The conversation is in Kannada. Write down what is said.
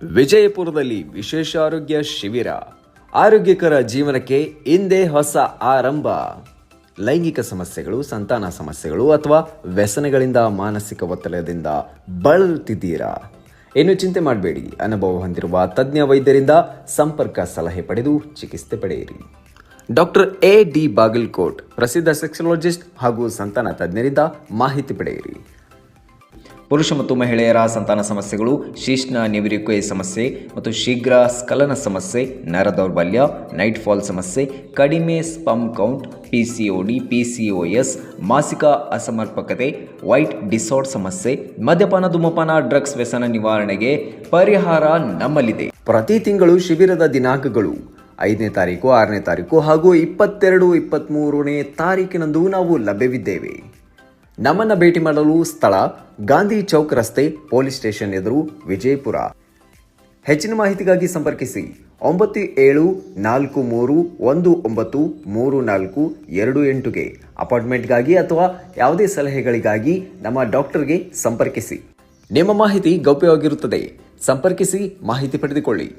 ವಿಜಯಪುರದಲ್ಲಿ ವಿಶೇಷ ಆರೋಗ್ಯ ಶಿಬಿರ. ಆರೋಗ್ಯಕರ ಜೀವನಕ್ಕೆ ಇಂದೇ ಹೊಸ ಆರಂಭ. ಲೈಂಗಿಕ ಸಮಸ್ಯೆಗಳು, ಸಂತಾನ ಸಮಸ್ಯೆಗಳು ಅಥವಾ ವ್ಯಸನಗಳಿಂದ ಮಾನಸಿಕ ಒತ್ತಡದಿಂದ ಬಳಲುತ್ತಿದ್ದೀರಾ? ಏನು ಚಿಂತೆ ಮಾಡಬೇಡಿ. ಅನುಭವ ಹೊಂದಿರುವ ತಜ್ಞ ವೈದ್ಯರಿಂದ ಸಂಪರ್ಕ ಸಲಹೆ ಪಡೆದು ಚಿಕಿತ್ಸೆ ಪಡೆಯಿರಿ. ಡಾಕ್ಟರ್ ಎ.ಡಿ. ಬಾಗಲಕೋಟ್, ಪ್ರಸಿದ್ಧ ಸೆಕ್ಸಾಲಜಿಸ್ಟ್ ಹಾಗೂ ಸಂತಾನ ತಜ್ಞರಿಂದ ಮಾಹಿತಿ ಪಡೆಯಿರಿ. ಪುರುಷ ಮತ್ತು ಮಹಿಳೆಯರ ಸಂತಾನ ಸಮಸ್ಯೆಗಳು, ಶಿಶ್ನ ನಿವಿರುವಿಕೆ ಸಮಸ್ಯೆ ಮತ್ತು ಶೀಘ್ರ ಸ್ಖಲನ ಸಮಸ್ಯೆ, ನರ ದೌರ್ಬಲ್ಯ, ನೈಟ್ ಫಾಲ್ ಸಮಸ್ಯೆ, ಕಡಿಮೆ ಸ್ಪರ್ಮ್ ಕೌಂಟ್, PCOD, PCOS, ಮಾಸಿಕ ಅಸಮರ್ಪಕತೆ, ವೈಟ್ ಡಿಸಾರ್ಡರ್ ಸಮಸ್ಯೆ, ಮದ್ಯಪಾನ, ಧೂಮಪಾನ, ಡ್ರಗ್ಸ್ ವ್ಯಸನ ನಿವಾರಣೆಗೆ ಪರಿಹಾರ ನಮ್ಮಲ್ಲಿದೆ. ಪ್ರತಿ ತಿಂಗಳು ಶಿಬಿರದ ದಿನಾಂಕಗಳು 5ನೇ ತಾರೀಕು, 6ನೇ ತಾರೀಕು ಹಾಗೂ 22, 23ನೇ ತಾರೀಕಿನಂದು ನಾವು ಲಭ್ಯವಿದ್ದೇವೆ. ನಮ್ಮನ್ನು ಭೇಟಿ ಮಾಡಲು ಸ್ಥಳ ಗಾಂಧಿ ಚೌಕ್ ರಸ್ತೆ, ಪೊಲೀಸ್ ಸ್ಟೇಷನ್ ಎದುರು, ವಿಜಯಪುರ. ಹೆಚ್ಚಿನ ಮಾಹಿತಿಗಾಗಿ ಸಂಪರ್ಕಿಸಿ 9743193428ಗೆ. ಅಪಾಯಿಂಟ್ಮೆಂಟ್ಗಾಗಿ ಅಥವಾ ಯಾವುದೇ ಸಲಹೆಗಳಿಗಾಗಿ ನಮ್ಮ ಡಾಕ್ಟರ್ಗೆ ಸಂಪರ್ಕಿಸಿ. ನಿಮ್ಮ ಮಾಹಿತಿ ಗೌಪ್ಯವಾಗಿರುತ್ತದೆ. ಸಂಪರ್ಕಿಸಿ, ಮಾಹಿತಿ ಪಡೆದುಕೊಳ್ಳಿ.